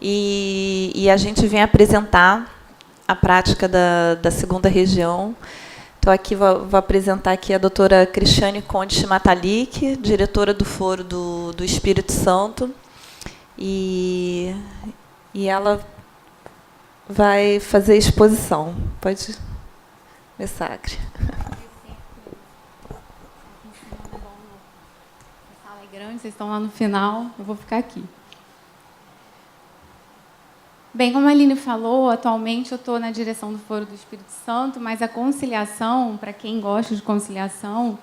e a gente vem apresentar a prática da segunda região. Estou aqui, vou apresentar aqui a doutora Cristiane Conde Matalik, diretora do Foro do Espírito Santo, e ela vai fazer a exposição. Pode começar, Cris. A sala é grande, vocês estão lá no final, eu vou ficar aqui. Bem, como a Aline falou, atualmente eu estou na direção do Foro do Espírito Santo, mas a conciliação, para quem gosta de conciliação,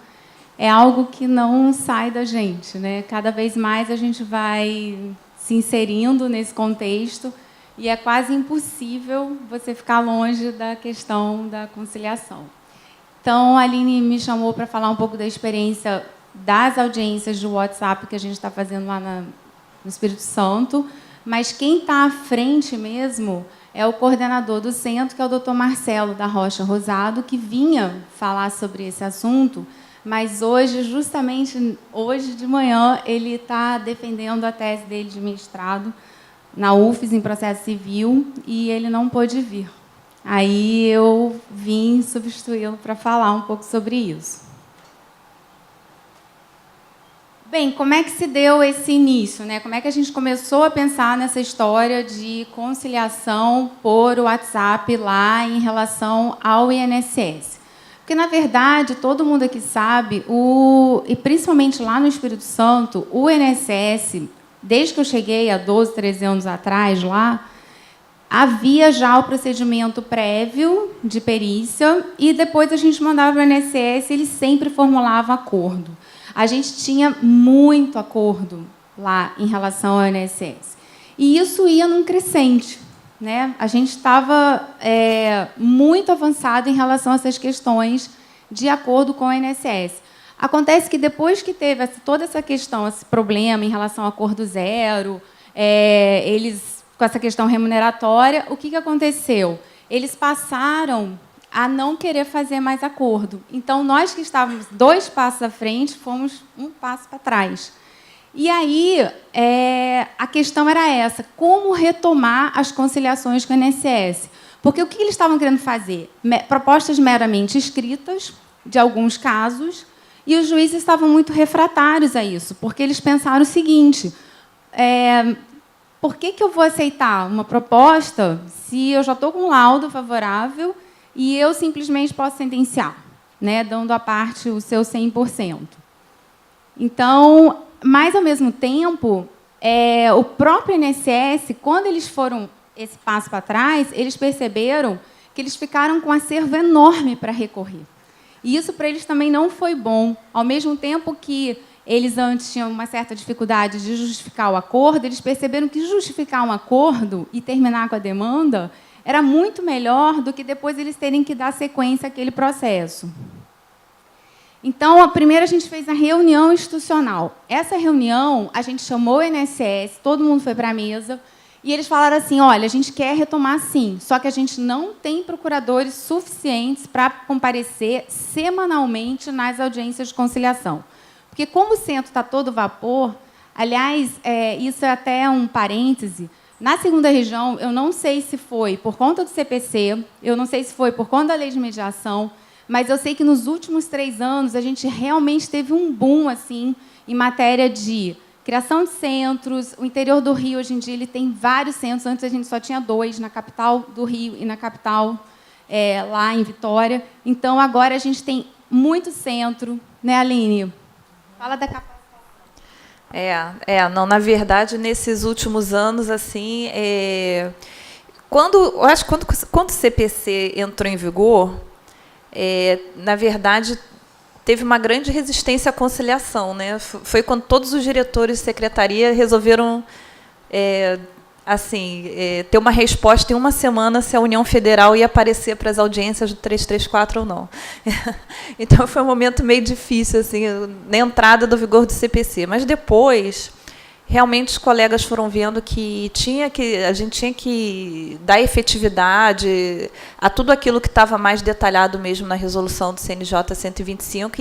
é algo que não sai da gente, né? Cada vez mais a gente vai se inserindo nesse contexto e é quase impossível você ficar longe da questão da conciliação. Então, a Aline me chamou para falar um pouco da experiência das audiências de WhatsApp que a gente está fazendo lá no Espírito Santo, mas quem está à frente mesmo é o coordenador do centro, que é o Dr. Marcelo da Rocha Rosado, que vinha falar sobre esse assunto, mas hoje, justamente hoje de manhã, ele está defendendo a tese dele de mestrado na UFES, em processo civil, e ele não pôde vir. Aí eu vim substituí-lo para falar um pouco sobre isso. Bem, como é que se deu esse início, né? Como é que a gente começou a pensar nessa história de conciliação por WhatsApp lá em relação ao INSS? Porque, na verdade, todo mundo aqui sabe, e principalmente lá no Espírito Santo, o INSS, desde que eu cheguei há 12, 13 anos atrás lá, havia já o procedimento prévio de perícia e depois a gente mandava para o INSS, ele sempre formulava acordo. A gente tinha muito acordo lá em relação ao INSS. E isso ia num crescente, né? A gente estava muito avançado em relação a essas questões de acordo com o INSS. Acontece que depois que teve toda essa questão, esse problema em relação ao acordo zero, eles com essa questão remuneratória, o que aconteceu? Eles passaram a não querer fazer mais acordo. Então, nós que estávamos 2 passos à frente, fomos 1 passo para trás. E aí, a questão era essa, como retomar as conciliações com o INSS? Porque o que eles estavam querendo fazer? Propostas meramente escritas, de alguns casos, e os juízes estavam muito refratários a isso, porque eles pensaram o seguinte, por que eu vou aceitar uma proposta se eu já estou com um laudo favorável e eu simplesmente posso sentenciar, né, dando à parte o seu 100%. Então, mas, ao mesmo tempo, o próprio INSS, quando eles foram esse passo para trás, eles perceberam que eles ficaram com um acervo enorme para recorrer. E isso, para eles, também não foi bom. Ao mesmo tempo que eles antes tinham uma certa dificuldade de justificar o acordo, eles perceberam que justificar um acordo e terminar com a demanda era muito melhor do que depois eles terem que dar sequência àquele processo. Então, primeiro a gente fez a reunião institucional. Essa reunião, a gente chamou o INSS, todo mundo foi para a mesa, e eles falaram assim, olha, a gente quer retomar sim, só que a gente não tem procuradores suficientes para comparecer semanalmente nas audiências de conciliação. Porque como o centro está todo vapor, aliás, isso é até um parêntese, na segunda região, eu não sei se foi por conta do CPC, eu não sei se foi por conta da lei de mediação, mas eu sei que nos últimos 3 anos a gente realmente teve um boom assim, em matéria de criação de centros. O interior do Rio, hoje em dia, ele tem vários centros. Antes a gente só tinha 2, na capital do Rio e na capital, lá em Vitória. Então, agora a gente tem muito centro, né, Aline? Fala da capacidade. Não, na verdade, nesses últimos anos, assim, eu acho que quando o CPC entrou em vigor, na verdade, teve uma grande resistência à conciliação, né? Foi quando todos os diretores de secretaria resolveram ter uma resposta em uma semana se a União Federal ia aparecer para as audiências do 334 ou não. Então, foi um momento meio difícil, assim, na entrada do vigor do CPC. Mas depois, realmente, os colegas foram vendo que a gente tinha que dar efetividade a tudo aquilo que estava mais detalhado mesmo na resolução do CNJ 125,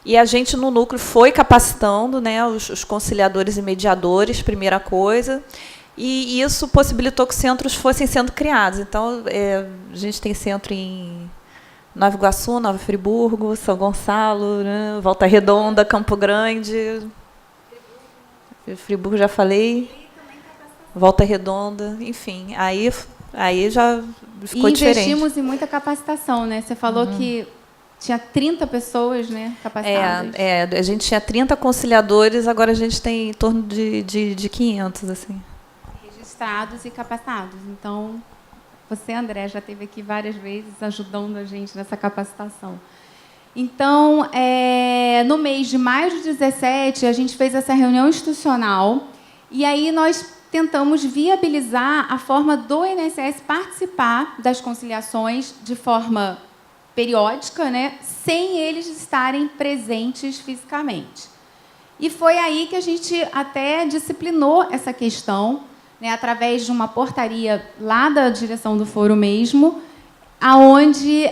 e a gente, no núcleo, foi capacitando, né, os conciliadores e mediadores, primeira coisa. E isso possibilitou que centros fossem sendo criados. Então, a gente tem centro em Nova Iguaçu, Nova Friburgo, São Gonçalo, né, Volta Redonda, Campo Grande. Friburgo já falei. Volta Redonda, enfim. Aí já ficou diferente. E investimos em muita capacitação, né? Você falou que tinha 30 pessoas, né, capacitadas. A gente tinha 30 conciliadores, agora a gente tem em torno de 500, assim. Registrados e capacitados. Então, você, André, já esteve aqui várias vezes ajudando a gente nessa capacitação. Então, no mês de maio de 2017, a gente fez essa reunião institucional e aí nós tentamos viabilizar a forma do INSS participar das conciliações de forma periódica, né, sem eles estarem presentes fisicamente. E foi aí que a gente até disciplinou essa questão, né, através de uma portaria lá da direção do foro mesmo, aonde,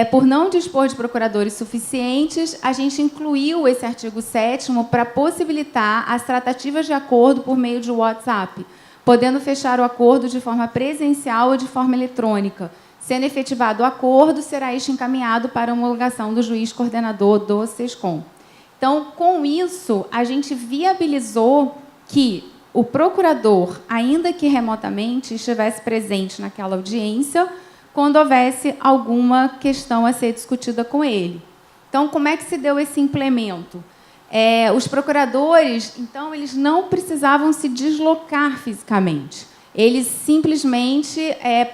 por não dispor de procuradores suficientes, a gente incluiu esse artigo 7º para possibilitar as tratativas de acordo por meio de WhatsApp, podendo fechar o acordo de forma presencial ou de forma eletrônica. Sendo efetivado o acordo, será este encaminhado para a homologação do juiz coordenador do SESCOM. Então, com isso, a gente viabilizou que o procurador, ainda que remotamente, estivesse presente naquela audiência, quando houvesse alguma questão a ser discutida com ele. Então, como é que se deu esse implemento? Os procuradores, então, eles não precisavam se deslocar fisicamente. Eles simplesmente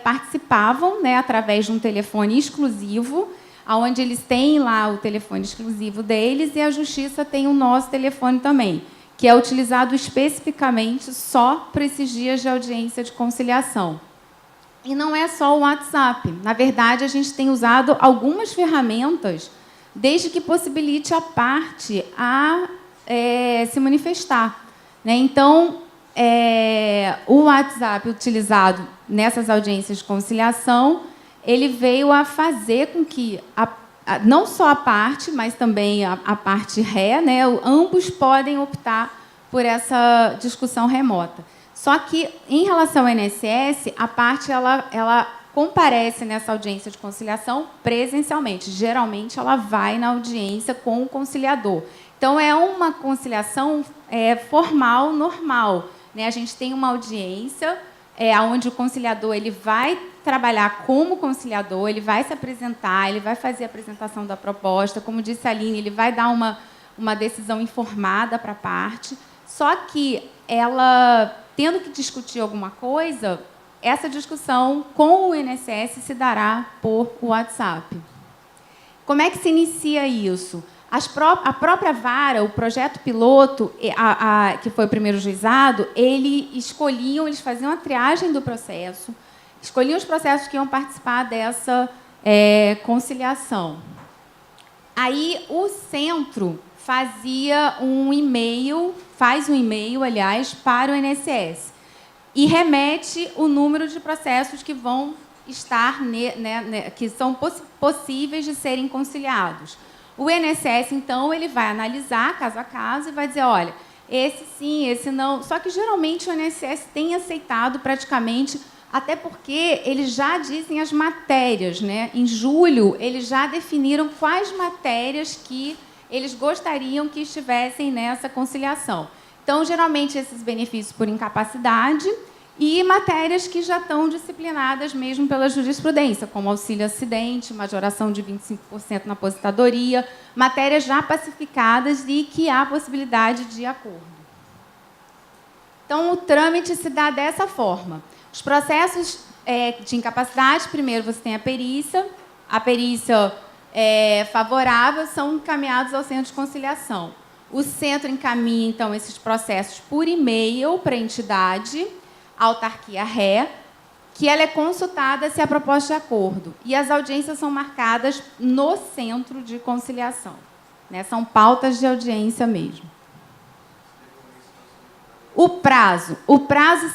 participavam, né, através de um telefone exclusivo, onde eles têm lá o telefone exclusivo deles, e a Justiça tem o nosso telefone também, que é utilizado especificamente só para esses dias de audiência de conciliação. E não é só o WhatsApp. Na verdade, a gente tem usado algumas ferramentas, desde que possibilite a parte a se manifestar, né? Então, o WhatsApp utilizado nessas audiências de conciliação, ele veio a fazer com que não só a parte, mas também a parte ré, né, ambos podem optar por essa discussão remota. Só que, em relação ao INSS, a parte ela comparece nessa audiência de conciliação presencialmente. Geralmente, ela vai na audiência com o conciliador. Então, é uma conciliação formal, normal, né? A gente tem uma audiência onde o conciliador ele vai trabalhar como conciliador, ele vai se apresentar, ele vai fazer a apresentação da proposta. Como disse a Aline, ele vai dar uma decisão informada para a parte. Só que ela, tendo que discutir alguma coisa, essa discussão com o INSS se dará por WhatsApp. Como é que se inicia isso? A própria vara, o projeto piloto, que foi o primeiro juizado, eles faziam a triagem do processo, escolhiam os processos que iam participar dessa conciliação. Aí o centro fazia faz um e-mail, aliás, para o INSS e remete o número de processos que vão estar, que são possíveis de serem conciliados. O INSS, então, ele vai analisar caso a caso e vai dizer, olha, esse sim, esse não. Só que, geralmente, o INSS tem aceitado praticamente, até porque eles já dizem as matérias, né? Em julho, eles já definiram quais matérias que eles gostariam que estivessem nessa conciliação. Então, geralmente, esses benefícios por incapacidade e matérias que já estão disciplinadas mesmo pela jurisprudência, como auxílio-acidente, majoração de 25% na aposentadoria, matérias já pacificadas e que há possibilidade de acordo. Então, o trâmite se dá dessa forma. Os processos de incapacidade, primeiro você tem a perícia favorável são encaminhados ao centro de conciliação. O centro encaminha, então, esses processos por e-mail para a entidade, a autarquia ré, que ela é consultada se há proposta de acordo. E as audiências são marcadas no centro de conciliação, né? São pautas de audiência mesmo. O prazo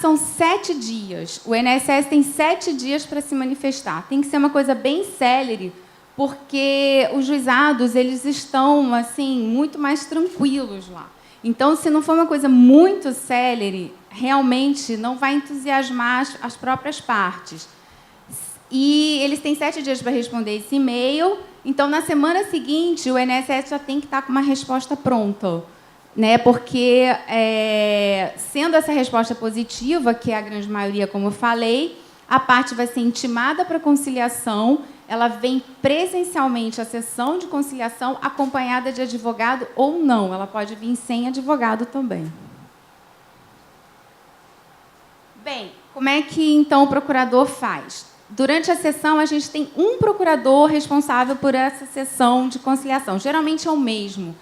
são 7 dias. O INSS tem 7 dias para se manifestar. Tem que ser uma coisa bem célere, porque os juizados eles estão assim muito mais tranquilos lá. Então, se não for uma coisa muito célere, realmente não vai entusiasmar as próprias partes. E eles têm 7 dias para responder esse e-mail. Então, na semana seguinte, o INSS já tem que estar com uma resposta pronta, né? Porque, sendo essa resposta positiva, que é a grande maioria, como eu falei, a parte vai ser intimada para conciliação, ela vem presencialmente à sessão de conciliação acompanhada de advogado ou não. Ela pode vir sem advogado também. Bem, como é que, então, o procurador faz? Durante a sessão, a gente tem um procurador responsável por essa sessão de conciliação. Geralmente é o mesmo.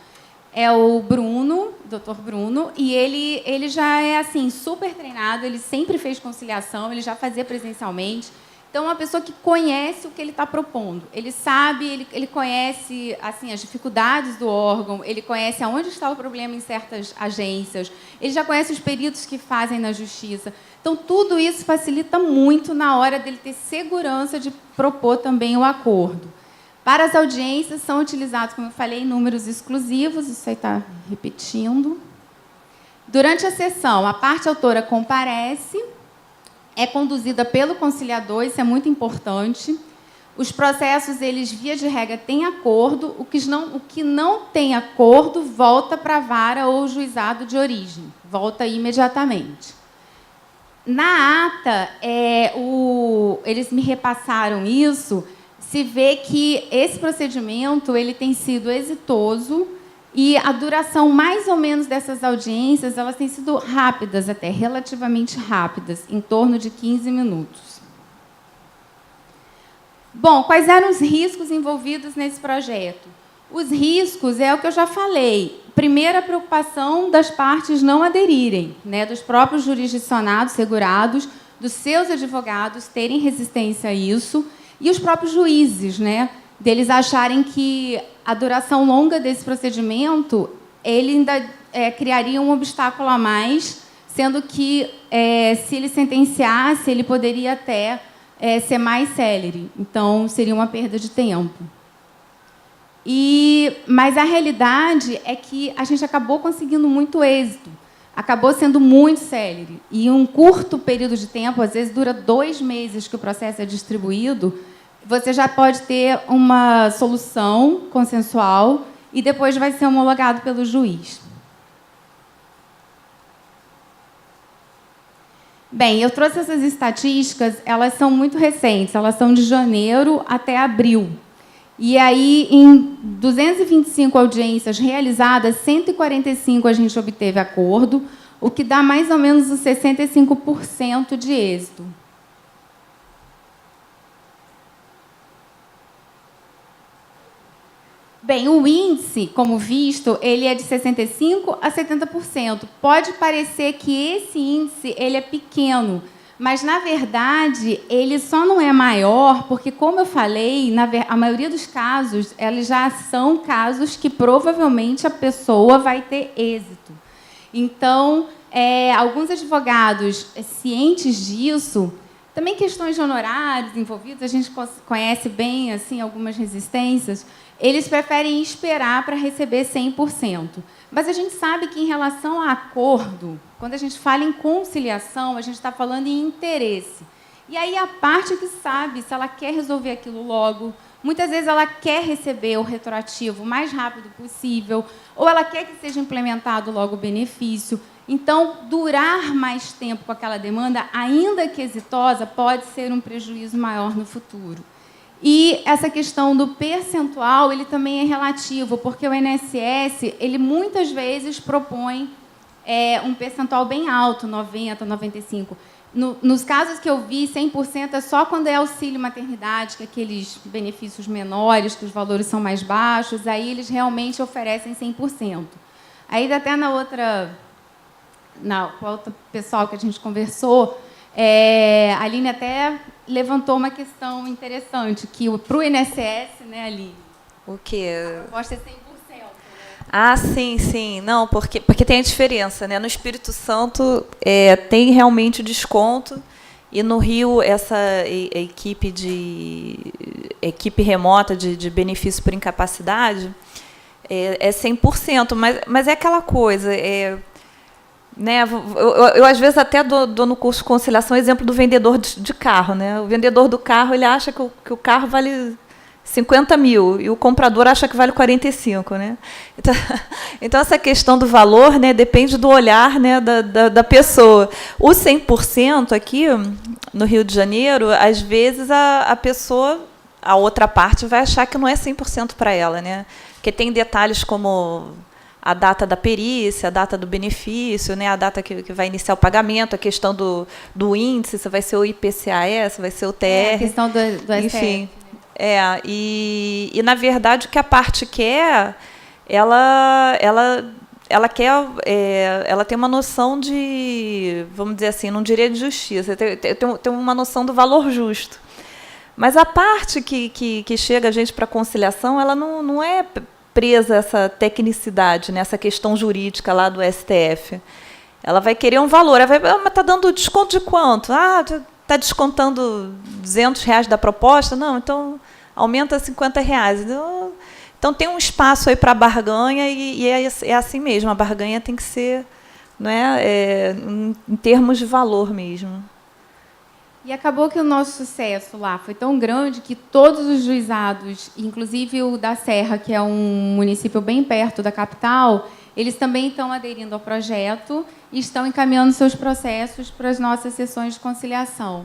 É o Bruno, Dr. Bruno, e ele já é assim super treinado, ele sempre fez conciliação, ele já fazia presencialmente. Então, é uma pessoa que conhece o que ele está propondo. Ele sabe, ele conhece assim, as dificuldades do órgão, ele conhece aonde está o problema em certas agências, ele já conhece os peritos que fazem na justiça. Então, tudo isso facilita muito na hora dele ter segurança de propor também o acordo. Para as audiências, são utilizados, como eu falei, números exclusivos, isso aí está repetindo. Durante a sessão, a parte autora comparece, é conduzida pelo conciliador, isso é muito importante. Os processos, eles, via de regra, têm acordo. O que não tem acordo volta para a vara ou juizado de origem. Volta imediatamente. Na ata, eles me repassaram isso, se vê que esse procedimento ele tem sido exitoso e a duração, mais ou menos, dessas audiências, elas têm sido rápidas, até relativamente rápidas, em torno de 15 minutos. Bom, quais eram os riscos envolvidos nesse projeto? Os riscos é o que eu já falei. Primeiro, a preocupação das partes não aderirem, né, dos próprios jurisdicionados segurados, dos seus advogados terem resistência a isso, e os próprios juízes, né, deles acharem que a duração longa desse procedimento ele ainda criaria um obstáculo a mais, sendo que, se ele sentenciasse, ele poderia até ser mais célere. Então, seria uma perda de tempo. Mas a realidade é que a gente acabou conseguindo muito êxito, acabou sendo muito célere. E um curto período de tempo, às vezes dura 2 meses que o processo é distribuído, você já pode ter uma solução consensual e depois vai ser homologado pelo juiz. Bem, eu trouxe essas estatísticas, elas são muito recentes, elas são de janeiro até abril. E aí, em 225 audiências realizadas, 145 a gente obteve acordo, o que dá mais ou menos os 65% de êxito. Bem, o índice, como visto, ele é de 65% a 70%. Pode parecer que esse índice ele é pequeno, mas, na verdade, ele só não é maior porque, como eu falei, a maioria dos casos, eles já são casos que, provavelmente, a pessoa vai ter êxito. Então, alguns advogados cientes disso, também questões de honorários envolvidos, a gente conhece bem assim, algumas resistências, eles preferem esperar para receber 100%. Mas a gente sabe que, em relação a acordo, quando a gente fala em conciliação, a gente está falando em interesse. E aí a parte que sabe se ela quer resolver aquilo logo, muitas vezes ela quer receber o retroativo o mais rápido possível, ou ela quer que seja implementado logo o benefício. Então, durar mais tempo com aquela demanda, ainda que exitosa, pode ser um prejuízo maior no futuro. E essa questão do percentual, ele também é relativo, porque o INSS, ele muitas vezes propõe um percentual bem alto, 90%, 95%. Nos casos que eu vi, 100% é só quando é auxílio maternidade, que é aqueles benefícios menores, que os valores são mais baixos, aí eles realmente oferecem 100%. Aí, até com o outro pessoal que a gente conversou, a Aline até levantou uma questão interessante, que para o INSS, né, Aline? O quê? A proposta é 100%. Né? Ah, sim, sim. Não, porque tem a diferença, né? No Espírito Santo tem realmente o desconto, e no Rio essa equipe remota de benefício por incapacidade, é 100%, mas é aquela coisa, né? Eu às vezes até dou no curso de conciliação exemplo do vendedor de carro, né? O vendedor do carro, ele acha que o carro vale 50 mil e o comprador acha que vale 45, né? Então essa questão do valor, né, depende do olhar, né, da pessoa. O 100% aqui no Rio de Janeiro, às vezes a pessoa, a outra parte, vai achar que não é 100% para ela, né? Porque tem detalhes como a data da perícia, a data do benefício, né, a data que vai iniciar o pagamento, a questão do índice, se vai ser o IPCA, se vai ser o TR. A questão do enfim, e na verdade o que a parte quer, ela quer, ela tem uma noção de, vamos dizer assim, não diria de justiça, tem uma noção do valor justo. Mas a parte que chega a gente para a conciliação, ela não é presa a essa tecnicidade, né, essa questão jurídica lá do STF. Ela vai querer um valor, ela vai, mas está dando desconto de quanto? Está descontando R$200 da proposta? Não, então aumenta R$50. Então tem um espaço aí para a barganha e é assim mesmo, a barganha tem que ser, não em termos de valor mesmo. E acabou que o nosso sucesso lá foi tão grande que todos os juizados, inclusive o da Serra, que é um município bem perto da capital, eles também estão aderindo ao projeto e estão encaminhando seus processos para as nossas sessões de conciliação.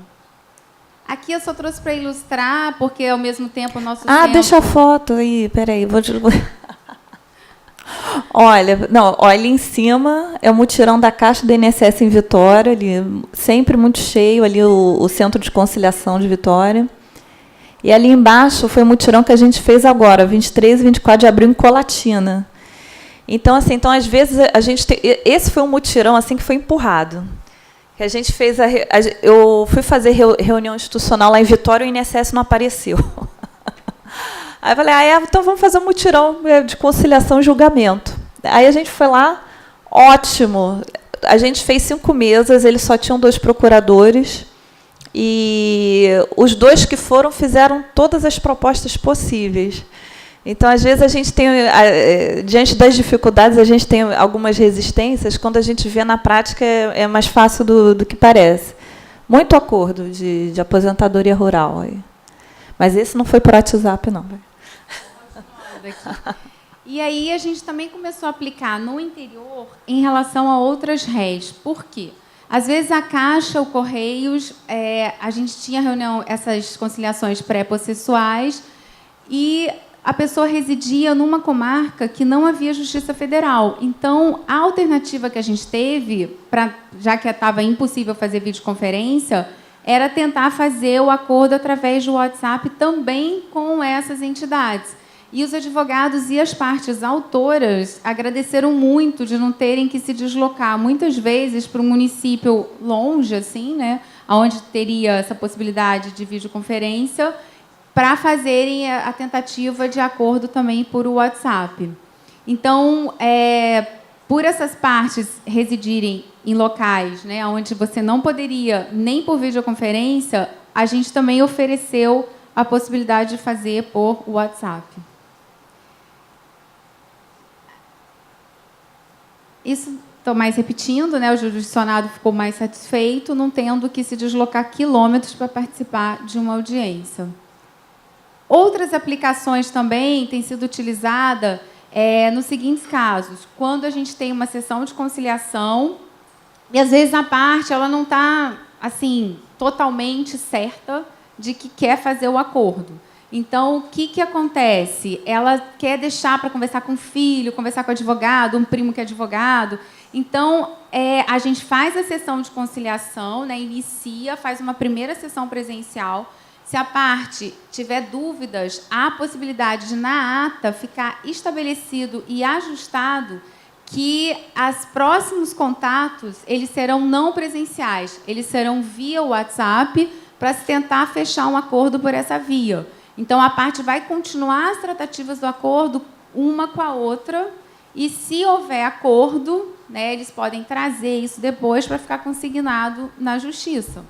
Aqui eu só trouxe para ilustrar, porque, ao mesmo tempo, o nosso centro... Deixa a foto aí, peraí, vou te... Olha em cima é o mutirão da Caixa do INSS em Vitória, ali, sempre muito cheio, ali o Centro de Conciliação de Vitória. E ali embaixo foi o mutirão que a gente fez agora, 23 e 24 de abril, em Colatina. Então, assim, às vezes, esse foi um mutirão assim, que foi empurrado. Que a gente fez eu fui fazer reunião institucional lá em Vitória e o INSS não apareceu. Aí eu falei, então vamos fazer um mutirão de conciliação e julgamento. Aí a gente foi lá, ótimo. A gente fez 5 mesas, eles só tinham 2 procuradores, e os 2 que foram fizeram todas as propostas possíveis. Então, às vezes, a gente tem, diante das dificuldades, a gente tem algumas resistências, quando a gente vê na prática é mais fácil do que parece. Muito acordo de aposentadoria rural. Mas esse não foi por WhatsApp, não. E aí a gente também começou a aplicar no interior em relação a outras réis. Por quê? Às vezes a Caixa, o Correios, a gente tinha reunião, essas conciliações pré-processuais, e a pessoa residia numa comarca que não havia Justiça Federal. Então, a alternativa que a gente teve, já que estava impossível fazer videoconferência, era tentar fazer o acordo através do WhatsApp também com essas entidades. E os advogados e as partes autoras agradeceram muito de não terem que se deslocar, muitas vezes, para um município longe, assim, né, onde teria essa possibilidade de videoconferência, para fazerem a tentativa de acordo também por WhatsApp. Então, por essas partes residirem em locais, né, onde você não poderia nem por videoconferência, a gente também ofereceu a possibilidade de fazer por WhatsApp. Isso, estou mais repetindo, né, o jurisdicionado ficou mais satisfeito, não tendo que se deslocar quilômetros para participar de uma audiência. Outras aplicações também têm sido utilizadas nos seguintes casos. Quando a gente tem uma sessão de conciliação e, às vezes, a parte ela não está assim, totalmente certa de que quer fazer o acordo. Então, o que acontece? Ela quer deixar para conversar com o filho, conversar com o advogado, um primo que é advogado. Então, a gente faz a sessão de conciliação, né, inicia, faz uma primeira sessão presencial. Se a parte tiver dúvidas, há a possibilidade de, na ata, ficar estabelecido e ajustado que os próximos contatos eles serão não presenciais, eles serão via WhatsApp para se tentar fechar um acordo por essa via. Então, a parte vai continuar as tratativas do acordo uma com a outra e, se houver acordo, né, eles podem trazer isso depois para ficar consignado na Justiça.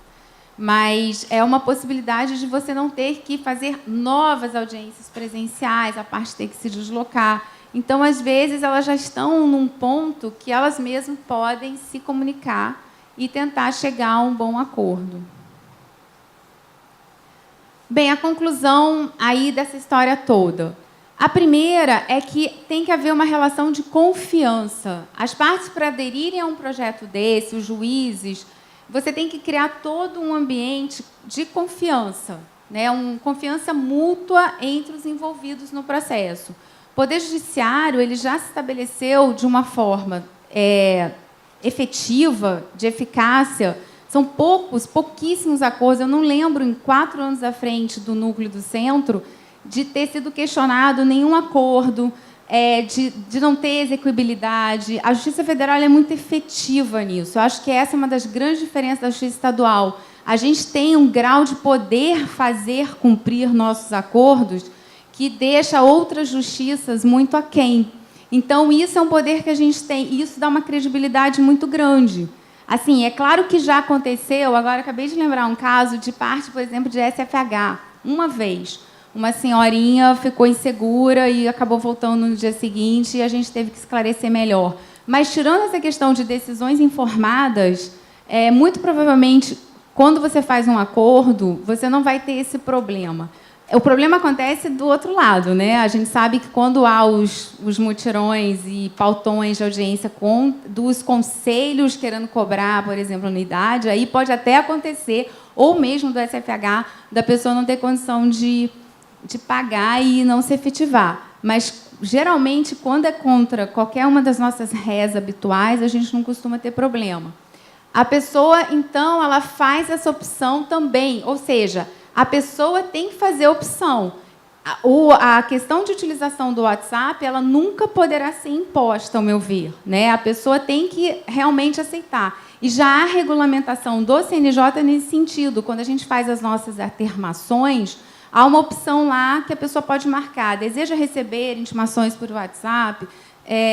Mas é uma possibilidade de você não ter que fazer novas audiências presenciais, a parte ter que se deslocar. Então, às vezes, elas já estão num ponto que elas mesmas podem se comunicar e tentar chegar a um bom acordo. Bem, a conclusão aí dessa história toda. A primeira é que tem que haver uma relação de confiança. As partes, para aderirem a um projeto desse, os juízes, você tem que criar todo um ambiente de confiança, né? Uma confiança mútua entre os envolvidos no processo. O Poder Judiciário ele já se estabeleceu de uma forma efetiva, de eficácia. São pouquíssimos acordos. Eu não lembro, em 4 anos à frente do núcleo do centro, de ter sido questionado nenhum acordo, de não ter execuibilidade. A Justiça Federal é muito efetiva nisso. Eu acho que essa é uma das grandes diferenças da Justiça Estadual. A gente tem um grau de poder fazer cumprir nossos acordos que deixa outras justiças muito aquém. Então, isso é um poder que a gente tem, e isso dá uma credibilidade muito grande. Assim, é claro que já aconteceu, agora acabei de lembrar um caso de parte, por exemplo, de SFH. Uma vez, uma senhorinha ficou insegura e acabou voltando no dia seguinte e a gente teve que esclarecer melhor. Mas, tirando essa questão de decisões informadas, muito provavelmente, quando você faz um acordo, você não vai ter esse problema. O problema acontece do outro lado, né? A gente sabe que quando há os mutirões e pautões de audiência dos conselhos querendo cobrar, por exemplo, anuidade, aí pode até acontecer, ou mesmo do SFH, da pessoa não ter condição de pagar e não se efetivar. Mas, geralmente, quando é contra qualquer uma das nossas rés habituais, a gente não costuma ter problema. A pessoa, então, ela faz essa opção também, ou seja, a pessoa tem que fazer a opção. A questão de utilização do WhatsApp, ela nunca poderá ser imposta, ao meu ver, né? A pessoa tem que realmente aceitar. E já há regulamentação do CNJ nesse sentido. Quando a gente faz as nossas atermações, há uma opção lá que a pessoa pode marcar. Deseja receber intimações por WhatsApp?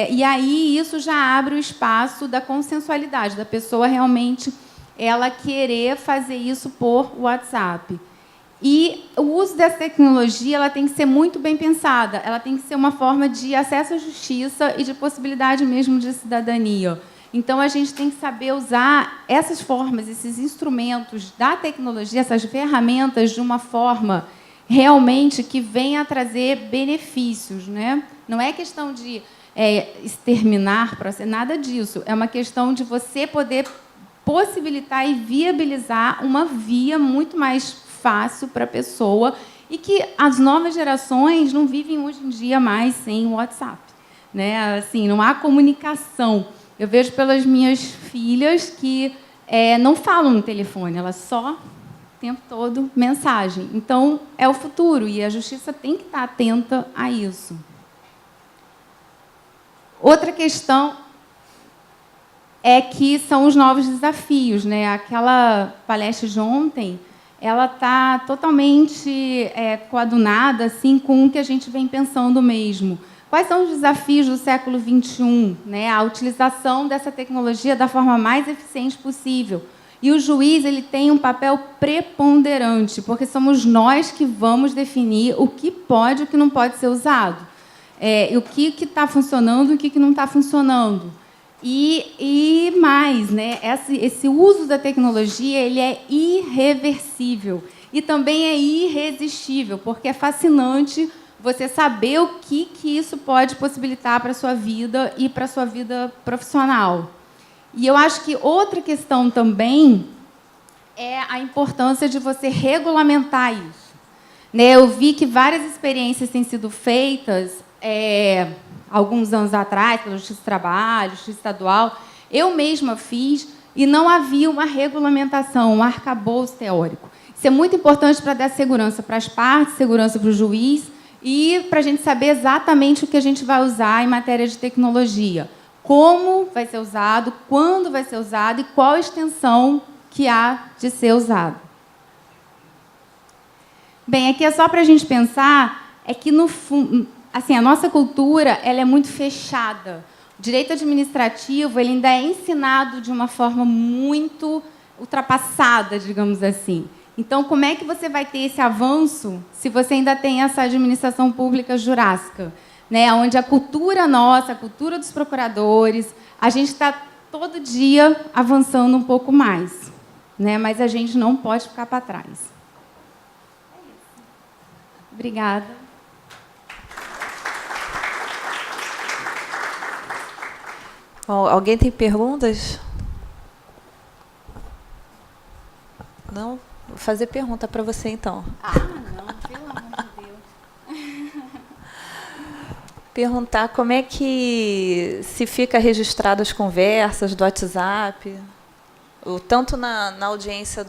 E aí isso já abre o espaço da consensualidade, da pessoa realmente ela querer fazer isso por WhatsApp. E o uso dessa tecnologia ela tem que ser muito bem pensada. Ela tem que ser uma forma de acesso à justiça e de possibilidade mesmo de cidadania. Então, a gente tem que saber usar essas formas, esses instrumentos da tecnologia, essas ferramentas, de uma forma realmente que venha a trazer benefícios, né? Não é questão de exterminar, nada disso. É uma questão de você poder possibilitar e viabilizar uma via muito mais fácil para a pessoa e que as novas gerações não vivem hoje em dia mais sem o WhatsApp, né? Assim, não há comunicação. Eu vejo pelas minhas filhas que não falam no telefone, elas só o tempo todo mensagem. Então, é o futuro e a justiça tem que estar atenta a isso. Outra questão é que são os novos desafios, né? Aquela palestra de ontem, ela está totalmente coadunada assim, com o que a gente vem pensando mesmo. Quais são os desafios do século XXI? Né? A utilização dessa tecnologia da forma mais eficiente possível. E o juiz ele tem um papel preponderante, porque somos nós que vamos definir o que pode e o que não pode ser usado. O que está funcionando e o que não está funcionando. E mais, né? Esse uso da tecnologia ele é irreversível e também é irresistível, porque é fascinante você saber o que isso pode possibilitar para a sua vida e para a sua vida profissional. E eu acho que outra questão também é a importância de você regulamentar isso. Né? Eu vi que várias experiências têm sido feitas alguns anos atrás, pela Justiça do Trabalho, Justiça Estadual, eu mesma fiz, e não havia uma regulamentação, um arcabouço teórico. Isso é muito importante para dar segurança para as partes, segurança para o juiz, e para a gente saber exatamente o que a gente vai usar em matéria de tecnologia. Como vai ser usado, quando vai ser usado e qual a extensão que há de ser usado. Bem, aqui é só para a gente pensar, que, no fundo, assim, a nossa cultura ela é muito fechada. O direito administrativo ele ainda é ensinado de uma forma muito ultrapassada, digamos assim. Então, como é que você vai ter esse avanço se você ainda tem essa administração pública jurássica? né, onde a cultura nossa, a cultura dos procuradores, a gente está todo dia avançando um pouco mais, né, mas a gente não pode ficar para trás. Obrigada. Bom, alguém tem perguntas? Não? Vou fazer pergunta para você, então. Não, pelo amor de Deus. Perguntar como é que se fica registrado as conversas do WhatsApp, tanto na audiência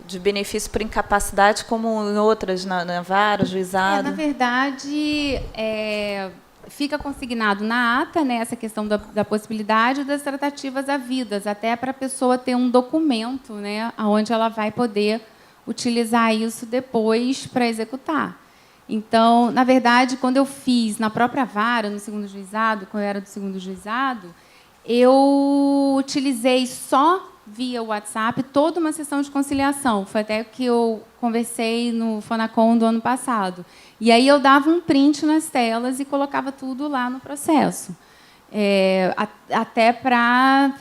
de benefício por incapacidade, como em outras, na vara, juizado. Na verdade, fica consignado na ata, né, essa questão da possibilidade das tratativas havidas, até para a pessoa ter um documento, né, onde ela vai poder utilizar isso depois para executar. Então, na verdade, quando eu fiz na própria vara, no segundo juizado, quando eu era do segundo juizado, eu utilizei só via WhatsApp toda uma sessão de conciliação. Foi até que eu conversei no Fonacom do ano passado. E aí eu dava um print nas telas e colocava tudo lá no processo. Até para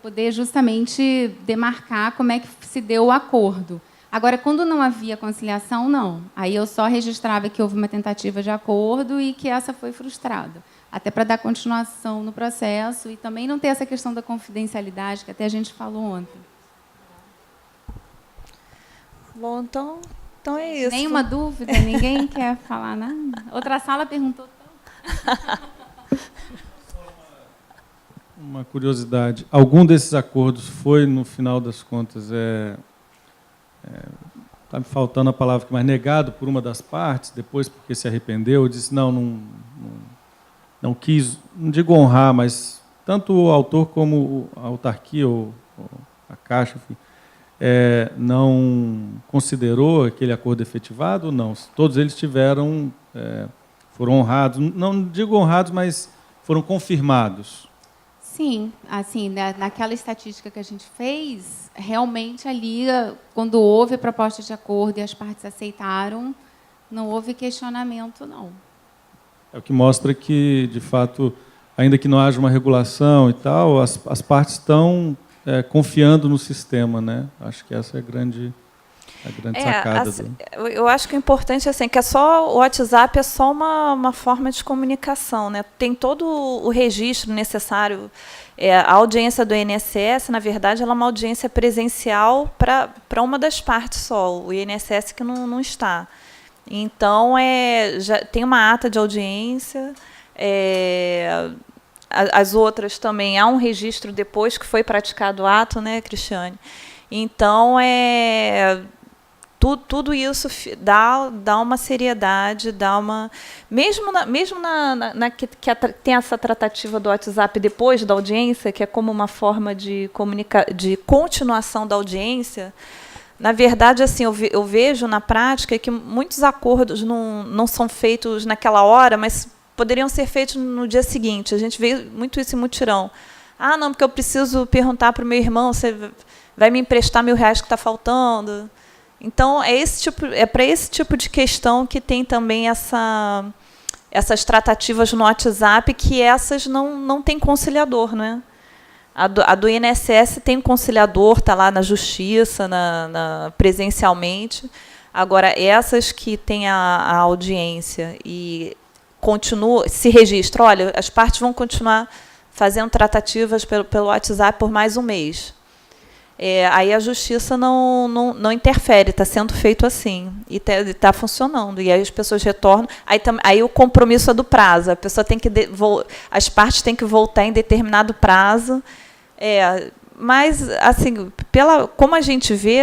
poder justamente demarcar como é que se deu o acordo. Agora, quando não havia conciliação, não. Aí eu só registrava que houve uma tentativa de acordo e que essa foi frustrada. Até para dar continuação no processo e também não ter essa questão da confidencialidade, que até a gente falou ontem. Bom, então é isso. Nenhuma dúvida? Ninguém quer falar nada? Outra sala perguntou tanto. Uma curiosidade. Algum desses acordos foi, no final das contas, está me faltando a palavra, mas negado por uma das partes, depois porque se arrependeu, disse, não quis, não digo honrar, mas tanto o autor como a autarquia ou a Caixa, enfim, não considerou aquele acordo efetivado ou não? Todos eles foram honrados, não digo honrados, mas foram confirmados. Sim, assim, naquela estatística que a gente fez, realmente ali, quando houve a proposta de acordo e as partes aceitaram, não houve questionamento, não. É o que mostra que, de fato, ainda que não haja uma regulação e tal, as partes estão confiando no sistema, né? Acho que essa é a grande sacada. Eu acho que o importante é que o WhatsApp é só uma forma de comunicação, né? Tem todo o registro necessário. A audiência do INSS, na verdade, ela é uma audiência presencial para uma das partes só, o INSS que não está. Então, já tem uma ata de audiência, as outras também, há um registro depois que foi praticado o ato, né, Cristiane? Então, tudo isso dá uma seriedade, dá uma... Mesmo que tem essa tratativa do WhatsApp depois da audiência, que é como uma forma de continuação da audiência. Na verdade, assim, eu vejo na prática que muitos acordos não são feitos naquela hora, mas poderiam ser feitos no dia seguinte. A gente vê muito isso em mutirão. Não, porque eu preciso perguntar para o meu irmão, você vai me emprestar R$1.000 que está faltando? Então, é para esse tipo de questão que tem também essas tratativas no WhatsApp, que essas não têm conciliador, né? A do INSS tem um conciliador, está lá na justiça, presencialmente. Agora, essas que têm a audiência e se registra, olha, as partes vão continuar fazendo tratativas pelo WhatsApp por mais um mês. Aí a justiça não interfere, está sendo feito assim, e está funcionando. E aí as pessoas retornam. Aí o compromisso é do prazo. A pessoa tem que as partes têm que voltar em determinado prazo. Mas, assim, como a gente vê,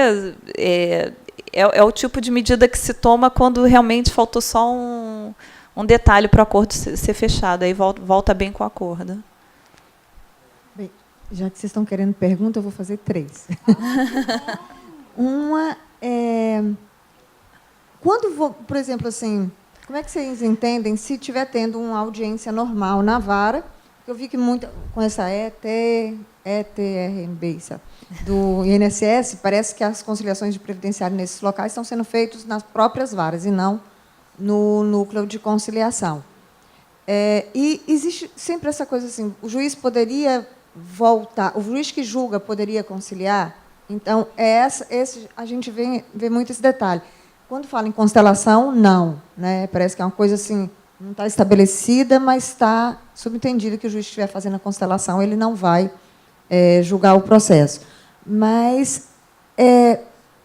é o tipo de medida que se toma quando realmente faltou só um detalhe para o acordo ser fechado. Aí volta bem com o acordo. Bem, já que vocês estão querendo pergunta, eu vou fazer 3. Uma é... por exemplo, assim, como é que vocês entendem se estiver tendo uma audiência normal na vara? Eu vi que com essa ETRMB do INSS, parece que as conciliações de previdenciário nesses locais estão sendo feitas nas próprias varas e não no núcleo de conciliação. E existe sempre essa coisa assim, o juiz poderia voltar, o juiz que julga poderia conciliar? Então, a gente vê muito esse detalhe. Quando fala em constelação, não. Né? Parece que é uma coisa assim, não está estabelecida, mas está subentendido que o juiz que estiver fazendo a constelação, ele não vai julgar o processo. Mas,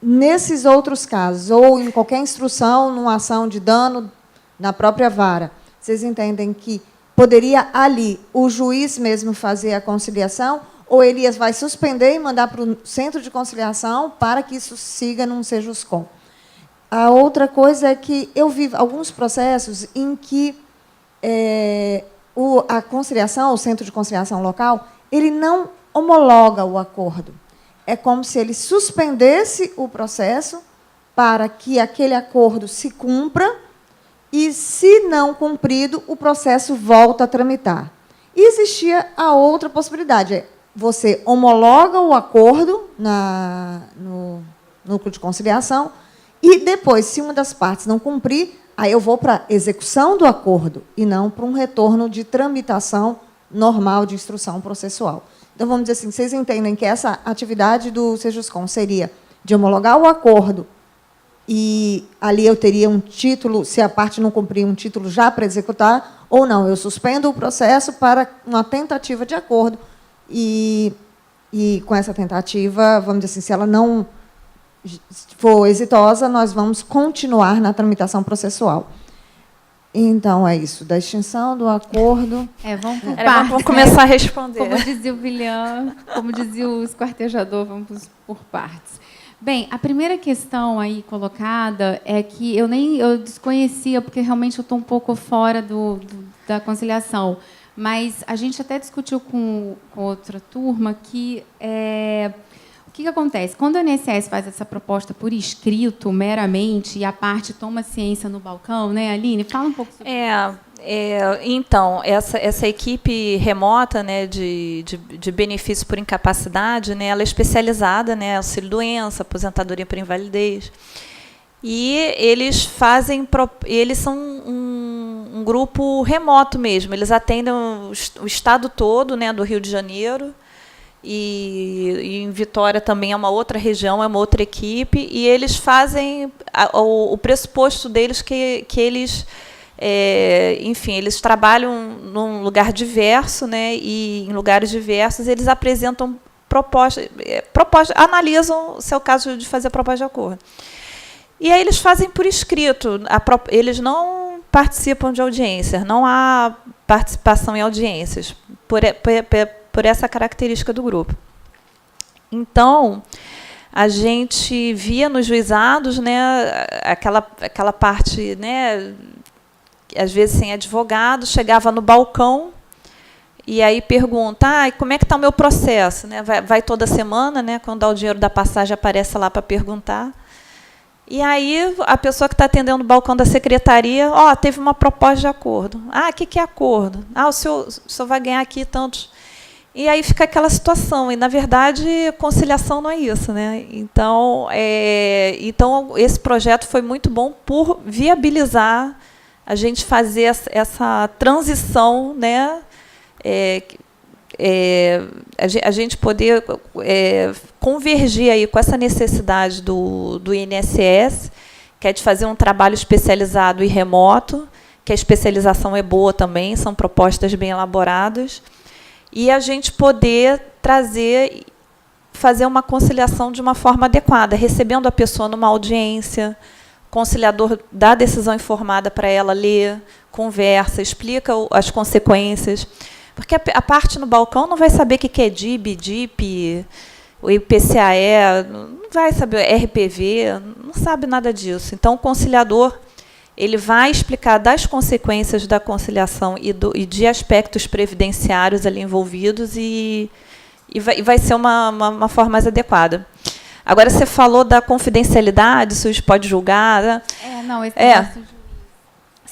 nesses outros casos, ou em qualquer instrução, numa ação de dano na própria vara, vocês entendem que poderia ali o juiz mesmo fazer a conciliação, ou ele vai suspender e mandar para o centro de conciliação para que isso siga num sejuscom. A outra coisa é que eu vi alguns processos em que a conciliação, o centro de conciliação local, ele não homologa o acordo. É como se ele suspendesse o processo para que aquele acordo se cumpra e, se não cumprido, o processo volta a tramitar. E existia a outra possibilidade, você homologa o acordo no núcleo de conciliação e, depois, se uma das partes não cumprir, aí eu vou para a execução do acordo e não para um retorno de tramitação normal de instrução processual. Então, vamos dizer assim, vocês entendem que essa atividade do sejuscom seria de homologar o acordo e ali eu teria um título, se a parte não cumprir, um título já para executar, ou não, eu suspendo o processo para uma tentativa de acordo e com essa tentativa, vamos dizer assim, se ela não for exitosa, nós vamos continuar na tramitação processual. Então, é isso, da extinção do acordo. Vamos por partes, vamos começar a responder. Como dizia o William, como dizia o esquartejador, vamos por partes. Bem, a primeira questão aí colocada é que eu desconhecia, porque realmente eu estou um pouco fora da conciliação, mas a gente até discutiu com outra turma que o que acontece? Quando o INSS faz essa proposta por escrito, meramente, e a parte toma ciência no balcão, né, Aline? Fala um pouco sobre isso. Então, essa equipe remota, né, de benefício por incapacidade, né, ela é especializada, né, auxílio-doença, aposentadoria por invalidez. E eles são um grupo remoto mesmo. Eles atendem o estado todo, né, do Rio de Janeiro. E em Vitória também é uma outra região, é uma outra equipe. E eles fazem o pressuposto deles que eles... enfim, eles trabalham num lugar diverso, né, e em lugares diversos eles apresentam propostas, analisam se é o caso de fazer proposta de acordo. E aí eles fazem por escrito, eles não participam de audiências, não há participação em audiências, por essa característica do grupo. Então, a gente via nos juizados, né, aquela parte, né, às vezes sem advogado, chegava no balcão e aí pergunta, como é que está o meu processo? Né? Vai toda semana, né, quando dá o dinheiro da passagem, aparece lá para perguntar. E aí a pessoa que está atendendo o balcão da secretaria, teve uma proposta de acordo. O que é acordo? O senhor vai ganhar aqui tantos. E aí fica aquela situação. E, na verdade, conciliação não é isso. Né? Então, esse projeto foi muito bom por viabilizar a gente fazer essa transição, né, a gente poder convergir aí com essa necessidade do INSS, que é de fazer um trabalho especializado e remoto, que a especialização é boa também, são propostas bem elaboradas, e a gente poder fazer uma conciliação de uma forma adequada, recebendo a pessoa numa audiência, o conciliador dá a decisão informada para ela ler, conversa, explica as consequências. Porque a parte no balcão não vai saber o que é DIB, DIP, o IPCAE, não vai saber RPV, não sabe nada disso. Então, o conciliador ele vai explicar das consequências da conciliação e de aspectos previdenciários ali envolvidos e vai ser uma forma mais adequada. Agora, você falou da confidencialidade, se o juiz pode julgar. Né?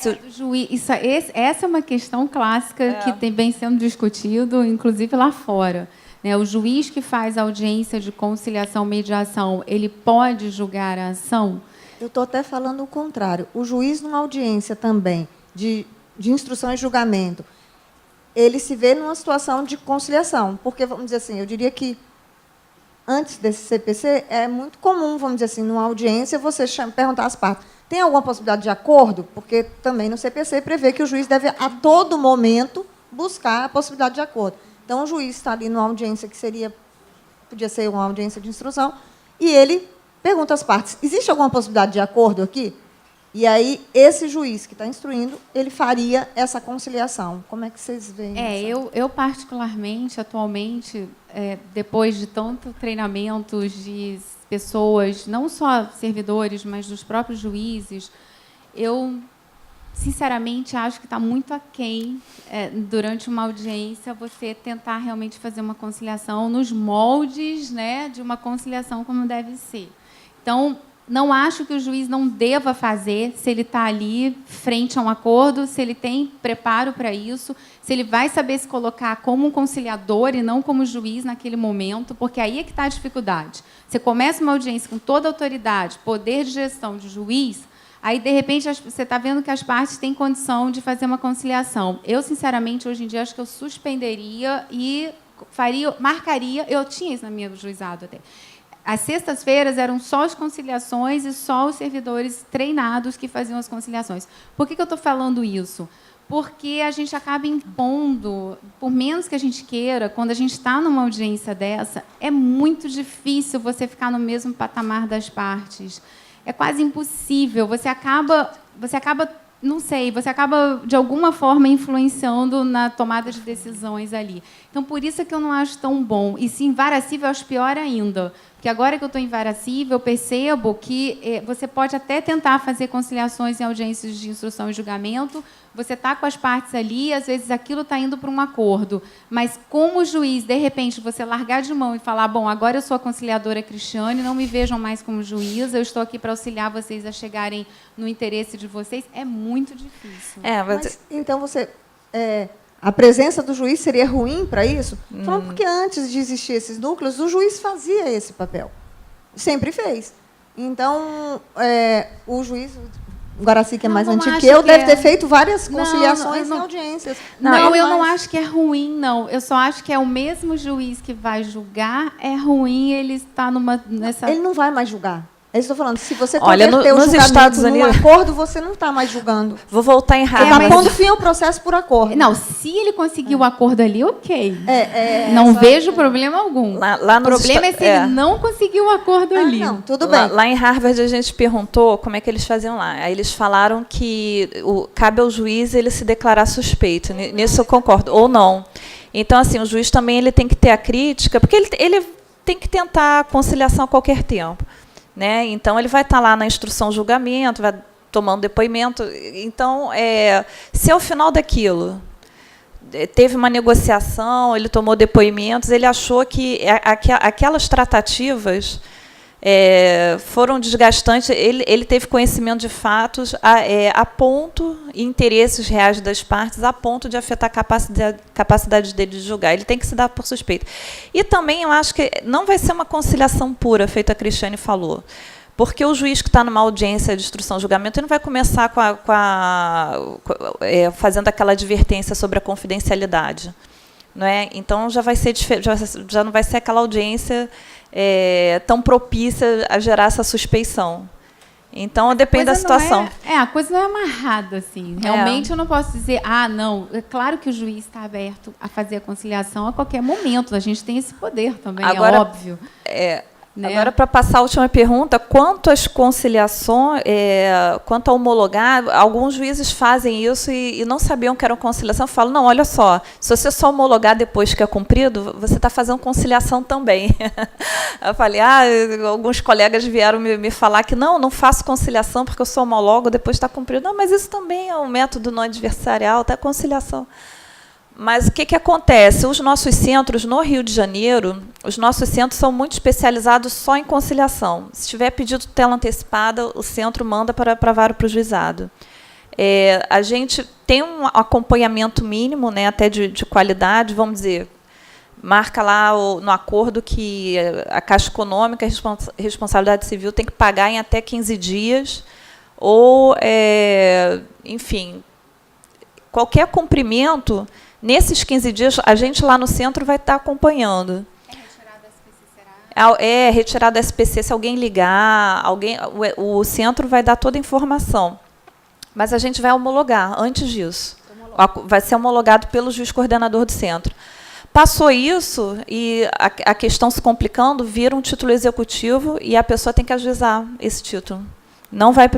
Do juiz. Essa é uma questão clássica que vem sendo discutido, inclusive lá fora. Né? O juiz que faz audiência de conciliação-mediação, ele pode julgar a ação? Eu estou até falando o contrário. O juiz, numa audiência também de instrução e julgamento, ele se vê numa situação de conciliação. Porque, vamos dizer assim, eu diria que, antes desse CPC, é muito comum, vamos dizer assim, numa audiência, você perguntar às partes, tem alguma possibilidade de acordo? Porque também no CPC prevê que o juiz deve, a todo momento, buscar a possibilidade de acordo. Então, o juiz está ali numa audiência que podia ser uma audiência de instrução, e ele pergunta às partes, existe alguma possibilidade de acordo aqui? E aí, esse juiz que está instruindo, ele faria essa conciliação. Como é que vocês veem isso? Eu particularmente, atualmente, depois de tanto treinamento de pessoas, não só servidores, mas dos próprios juízes, eu, sinceramente, acho que está muito aquém, durante uma audiência, você tentar realmente fazer uma conciliação nos moldes, né, de uma conciliação como deve ser. Então, não acho que o juiz não deva fazer, se ele está ali frente a um acordo, se ele tem preparo para isso, se ele vai saber se colocar como um conciliador e não como juiz naquele momento, porque aí é que está a dificuldade. Você começa uma audiência com toda a autoridade, poder de gestão de juiz, aí, de repente, você está vendo que as partes têm condição de fazer uma conciliação. Eu, sinceramente, hoje em dia, acho que eu suspenderia e marcaria, eu tinha isso na minha juizado até. As sextas-feiras eram só as conciliações e só os servidores treinados que faziam as conciliações. Por que eu estou falando isso? Porque a gente acaba impondo, por menos que a gente queira, quando a gente está numa audiência dessa, é muito difícil você ficar no mesmo patamar das partes. É quase impossível. Você acaba, não sei, você acaba, de alguma forma, influenciando na tomada de decisões ali. Então, por isso é que eu não acho tão bom. E, se invaracível, eu acho pior ainda. Porque agora que eu estou invaracível, eu percebo que você pode até tentar fazer conciliações em audiências de instrução e julgamento, você está com as partes ali, às vezes aquilo está indo para um acordo. Mas, como juiz, de repente, você largar de mão e falar, bom, agora eu sou a conciliadora Cristiane, não me vejam mais como juíza, eu estou aqui para auxiliar vocês a chegarem no interesse de vocês, é muito difícil. Mas, então, a presença do juiz seria ruim para isso? Falando porque antes de existir esses núcleos, o juiz fazia esse papel. Sempre fez. Então, o juiz, o Guaraci, que é mais antigo que eu, deve ter feito várias conciliações em audiências. Não, eu não acho que é ruim, não. Eu só acho que é o mesmo juiz que vai julgar, é ruim ele estar nessa... Ele não vai mais julgar. É isso que eu estou falando. Se você Olha, converter o nos julgamento Estados num Unidos... acordo, você não está mais julgando. Vou voltar em Você Harvard. está pondo fim ao processo por acordo. Não, se ele conseguir o acordo ali, ok. Não vejo problema algum. Lá o problema é se ele não conseguir o acordo ali. Não, tudo bem. Lá em Harvard, a gente perguntou como é que eles faziam lá. Aí eles falaram que cabe ao juiz ele se declarar suspeito. Nisso eu concordo. Ou não. Então, assim, o juiz também ele tem que ter a crítica, porque ele tem que tentar a conciliação a qualquer tempo. Né? Então, ele vai estar lá na instrução julgamento, vai tomando depoimento. Então, se ao final daquilo teve uma negociação, ele tomou depoimentos, ele achou que aquelas tratativas foram desgastantes, ele teve conhecimento de fatos a ponto, e interesses reais das partes, a ponto de afetar a capacidade dele de julgar. Ele tem que se dar por suspeito. E também eu acho que não vai ser uma conciliação pura, feito a Cristiane falou. Porque o juiz que está numa audiência de instrução e julgamento, ele não vai começar fazendo aquela advertência sobre a confidencialidade. Não é? Então, já não vai ser aquela audiência tão propícia a gerar essa suspeição. Então, depende da situação. A coisa não é amarrada, assim. Realmente, eu não posso dizer, não. É claro que o juiz está aberto a fazer a conciliação a qualquer momento. A gente tem esse poder também, agora, é óbvio. Né? Agora, para passar a última pergunta, quanto às conciliações, quanto a homologar, alguns juízes fazem isso e não sabiam que era uma conciliação, falam, não, olha só, se você só homologar depois que é cumprido, você está fazendo conciliação também. Eu falei, alguns colegas vieram me falar que não faço conciliação porque eu só homologo depois está cumprido. Não, mas isso também é um método não adversarial, está conciliação. Mas o que acontece? Os nossos centros, no Rio de Janeiro, os nossos centros são muito especializados só em conciliação. Se tiver pedido tutela antecipada, o centro manda para vara para o juizado. A gente tem um acompanhamento mínimo, né, até de qualidade, vamos dizer, marca lá no acordo que a Caixa Econômica, a responsabilidade civil, tem que pagar em até 15 dias, ou, enfim, qualquer cumprimento, nesses 15 dias, a gente lá no centro vai estar acompanhando. É retirar da SPC, se alguém ligar, o centro vai dar toda a informação. Mas a gente vai homologar antes disso. Vai ser homologado pelo juiz coordenador do centro. Passou isso, e a questão se complicando, vira um título executivo e a pessoa tem que ajuizar esse título. Não vai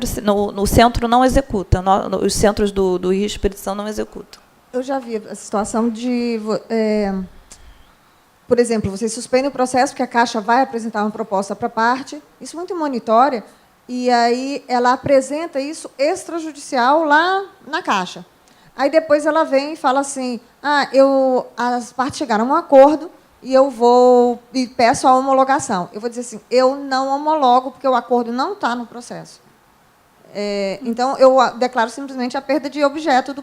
no centro não executa, os centros do Rio Espírito Santo não executam. Eu já vi a situação de... por exemplo, você suspende o processo, porque a Caixa vai apresentar uma proposta para a parte, isso muito em monitória, e aí ela apresenta isso extrajudicial lá na Caixa. Aí depois ela vem e fala assim, as partes chegaram a um acordo e eu vou e peço a homologação. Eu vou dizer assim, eu não homologo porque o acordo não está no processo. Então, eu declaro simplesmente a perda de objeto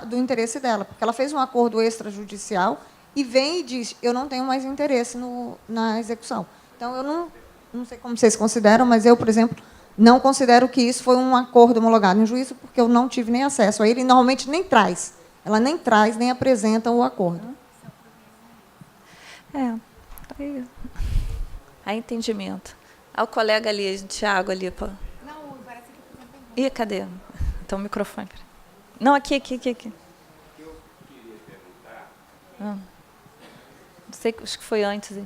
do interesse dela, porque ela fez um acordo extrajudicial e vem e diz, eu não tenho mais interesse na execução. Então, eu não sei como vocês consideram, mas eu, por exemplo, não considero que isso foi um acordo homologado em juízo, porque eu não tive nem acesso a ele, e normalmente nem traz. Ela nem traz, nem apresenta o acordo. Aí entendimento. O colega ali, Tiago, ali. Pô. Não, parece que... Ih, cadê? Então, o microfone. Não, aqui. Eu queria perguntar... Não sei, acho que foi antes. A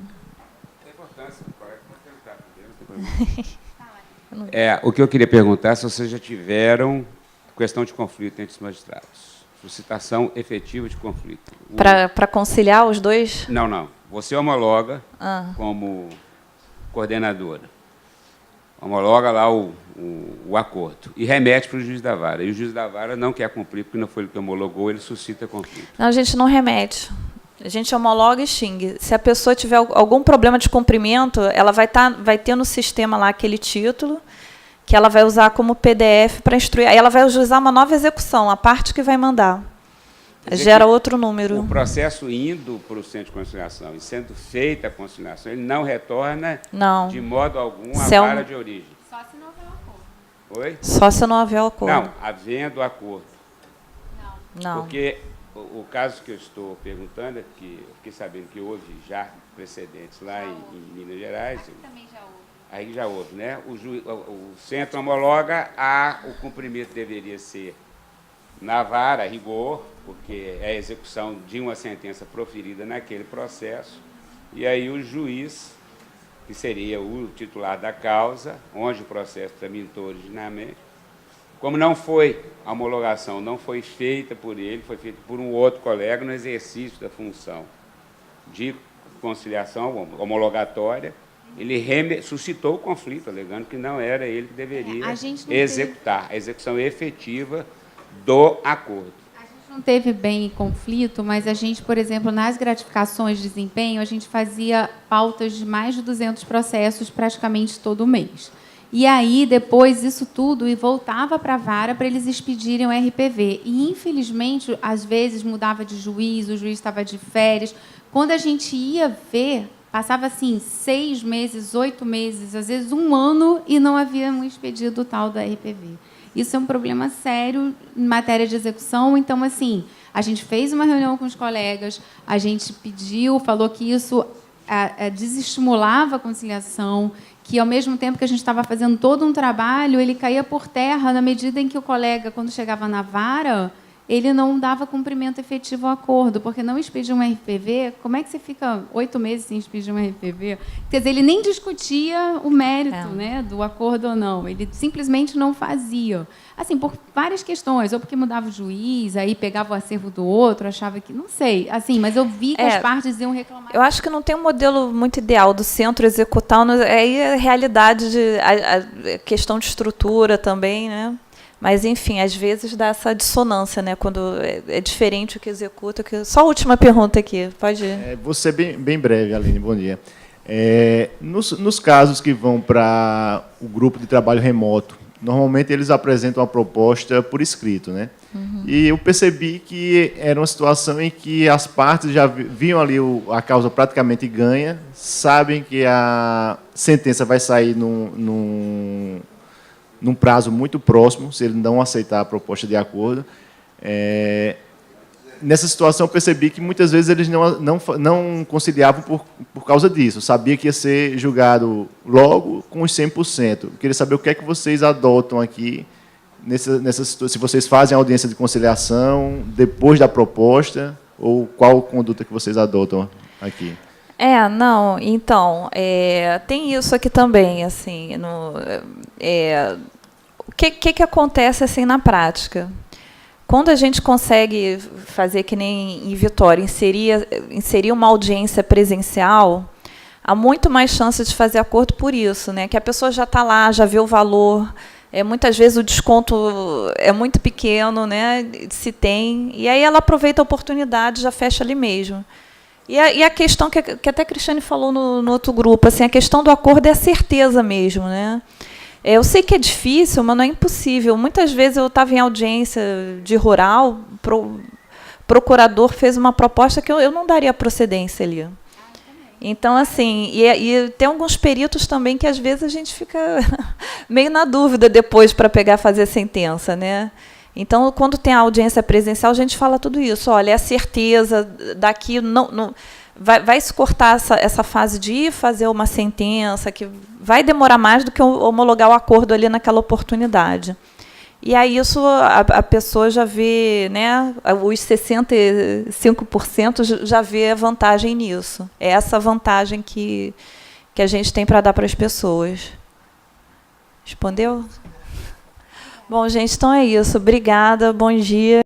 importância do colega pode perguntar primeiro, não tem problema. O que eu queria perguntar se vocês já tiveram questão de conflito entre os magistrados. Suscitação efetiva de conflito. Para conciliar os dois? Não. Você homologa como coordenadora. Homologa lá o acordo e remete para o juiz da vara. E o juiz da vara não quer cumprir, porque não foi ele que homologou, ele suscita conflito. Não, a gente não remete. A gente homologa e extingue. Se a pessoa tiver algum problema de cumprimento, ela vai ter no sistema lá aquele título, que ela vai usar como PDF para instruir. Aí ela vai ajuizar uma nova execução, a parte que vai mandar. Gera outro número. O processo indo para o centro de conciliação e sendo feita a conciliação, ele não retorna de modo algum à vara de origem. Só se não houver acordo. Oi? Só se não houver acordo. Não, havendo acordo. Não. Porque o caso que eu estou perguntando é que eu fiquei sabendo que houve já precedentes lá em Minas Gerais. Aqui também já houve. Aí já houve, né? O centro homologa, o cumprimento deveria ser na vara, a rigor, porque é a execução de uma sentença proferida naquele processo, e aí o juiz, que seria o titular da causa, onde o processo tramitou originalmente, como não foi, a homologação não foi feita por ele, foi feita por um outro colega no exercício da função de conciliação homologatória, ele suscitou o conflito, alegando que não era ele que deveria executar a execução efetiva do acordo. A gente não teve bem conflito, mas a gente, por exemplo, nas gratificações de desempenho, a gente fazia pautas de mais de 200 processos praticamente todo mês. E aí, depois, isso tudo e voltava para a vara para eles expedirem o RPV. E, infelizmente, às vezes mudava de juiz, o juiz estava de férias. Quando a gente ia ver, passava assim 6 meses, 8 meses, às vezes 1 ano, e não havia um expedido o tal do RPV. Isso é um problema sério em matéria de execução. Então, assim, a gente fez uma reunião com os colegas, a gente pediu, falou que isso desestimulava a conciliação, que, ao mesmo tempo que a gente estava fazendo todo um trabalho, ele caía por terra na medida em que o colega, quando chegava na vara, ele não dava cumprimento efetivo ao acordo, porque não expedir um RPV, como é que você fica 8 meses sem expedir um RPV? Quer dizer, ele nem discutia o mérito né, do acordo ou não, ele simplesmente não fazia. Assim, por várias questões, ou porque mudava o juiz, aí pegava o acervo do outro, achava que... Não sei, assim, mas eu vi que as partes iam reclamar. Eu acho que não tem um modelo muito ideal do centro executar, aí a realidade, a questão de estrutura também, né? Mas, enfim, às vezes dá essa dissonância, né? Quando é diferente o que executa. Só a última pergunta aqui, pode ir. Vou ser bem breve, Aline, bom dia. Nos casos que vão para o grupo de trabalho remoto, normalmente eles apresentam a proposta por escrito, né? E eu percebi que era uma situação em que as partes já viam ali a causa praticamente ganha, sabem que a sentença vai sair num prazo muito próximo, se ele não aceitar a proposta de acordo. Nessa situação, eu percebi que muitas vezes eles não conciliavam por causa disso. Sabia que ia ser julgado logo com os 100%. Eu queria saber o que é que vocês adotam aqui, nessa situação, se vocês fazem audiência de conciliação depois da proposta, ou qual conduta que vocês adotam aqui. Não, então, tem isso aqui também, assim, o que acontece assim na prática? Quando a gente consegue fazer que nem em Vitória, inserir uma audiência presencial, há muito mais chance de fazer acordo por isso, né? Que a pessoa já está lá, já vê o valor, muitas vezes o desconto é muito pequeno, né? Se tem, e aí ela aproveita a oportunidade, já fecha ali mesmo. E a questão que até a Cristiane falou no outro grupo, assim, a questão do acordo é a certeza mesmo, né? Eu sei que é difícil, mas não é impossível. Muitas vezes eu estava em audiência de rural, o procurador fez uma proposta que eu não daria procedência ali. Então, assim, e tem alguns peritos também que, às vezes, a gente fica meio na dúvida depois para fazer a sentença, né? Então, quando tem a audiência presencial, a gente fala tudo isso. Olha, é a certeza, daqui não vai se cortar essa fase de ir fazer uma sentença, que vai demorar mais do que homologar o acordo ali naquela oportunidade. E aí isso a pessoa já vê, né, os 65% já vê a vantagem nisso. É essa vantagem que a gente tem para dar para as pessoas. Respondeu? Bom, gente, então é isso. Obrigada, bom dia.